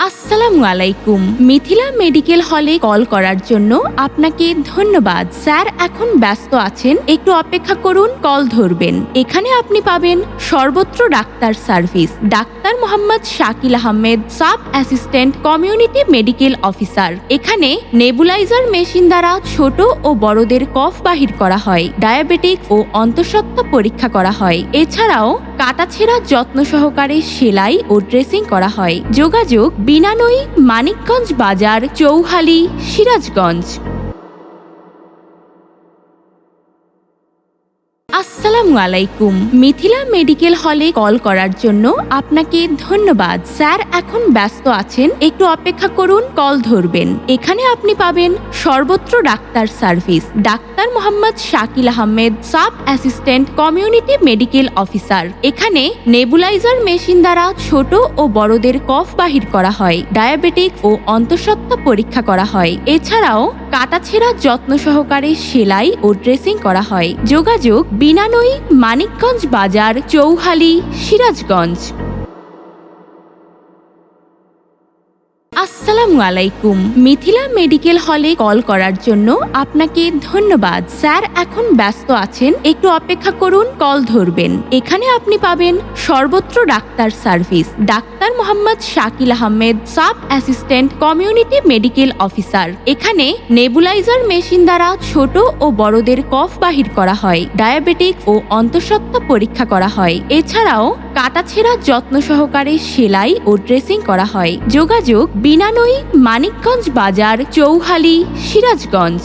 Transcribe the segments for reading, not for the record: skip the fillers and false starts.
আসসালামু আলাইকুম। মিথিলা মেডিকেল হলে কল করার জন্য আপনাকে ধন্যবাদ। স্যার এখন ব্যস্ত আছেন, একটু অপেক্ষা করুন, কল ধরবেন। এখানে আপনি পাবেন সর্বত্র doctor service. Doctor Mohammad Shakil Ahmed, sub assistant community medical officer. এখানে নেবুলাইজার মেশিন দ্বারা ছোট ও বড়দের কফ বাহির করা হয়, ডায়াবেটিক ও অন্তঃসত্ত্বা পরীক্ষা করা হয়। এছাড়াও কাটাছেঁড়া যত্ন সহকারে সেলাই ও ড্রেসিং করা হয়। যোগাযোগ বিনানই, মানিকগঞ্জ বাজার, চৌহালি, সিরাজগঞ্জ। আসসালামু আলাইকুম। মিথিলা মেডিকেল হলে কল করার জন্য আপনাকে ধন্যবাদ। স্যার এখন ব্যস্ত আছেন, একটু অপেক্ষা করুন, কল ধরবেন। এখানে আপনি পাবেন সর্বত্র doctor service. Doctor Mohammad Shakil Ahmed, sub assistant community medical officer. এখানে নেবুলাইজার মেশিন দ্বারা ছোট ও বড়দের কফ বাহির করা হয়, ডায়াবেটিক ও অন্তঃসত্ত্বা পরীক্ষা করা হয়। এছাড়াও কাটাছেঁড়া যত্ন সহকারে সেলাই ও ড্রেসিং করা হয়। যোগাযোগ বিনানই, মানিকগঞ্জ বাজার, চৌহালি, সিরাজগঞ্জ। আসসালামু আলাইকুম। মিথিলা মেডিকেল হলে কল করার জন্য আপনাকে ধন্যবাদ। স্যার এখন ব্যস্ত আছেন, একটু অপেক্ষা করুন, কল ধরবেন। এখানে আপনি পাবেন সর্বত্র doctor service. Doctor Mohammad Shakil Ahmed, sub assistant community medical officer. এখানে নেবুলাইজার মেশিন দ্বারা ছোট ও বড়দের কফ বাহির করা হয়, ডায়াবেটিক ও অন্তঃসত্ত্বা পরীক্ষা করা হয়। এছাড়াও কাটাছেঁড়া যত্ন সহকারে সেলাই ও ড্রেসিং করা হয়। যোগাযোগ বিনানই, মানিকগঞ্জ বাজার, চৌহালি, সিরাজগঞ্জ।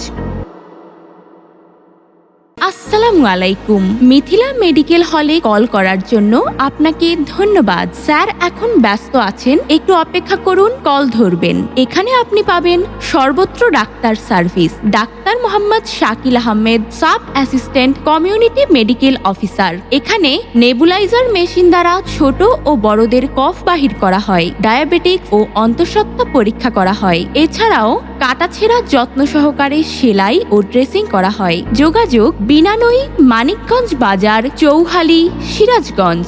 আসসালামু আলাইকুম। মিথিলা মেডিকেল হলে কল করার জন্য আপনাকে ধন্যবাদ। স্যার এখন ব্যস্ত আছেন, একটু অপেক্ষা করুন, কল ধরবেন। এখানে আপনি পাবেন সর্বত্র doctor service. Doctor Mohammad Shakil Ahmed, sub assistant community medical officer. এখানে নেবুলাইজার মেশিন দ্বারা ছোট ও বড়দের কফ বাহির করা হয়, ডায়াবেটিক ও অন্তঃসত্ত্বা পরীক্ষা করা হয়। এছাড়াও কাটাছেঁড়া যত্ন সহকারে সেলাই ও ড্রেসিং করা হয়। যোগাযোগ বিনানই, মানিকগঞ্জ বাজার, চৌহালি, সিরাজগঞ্জ।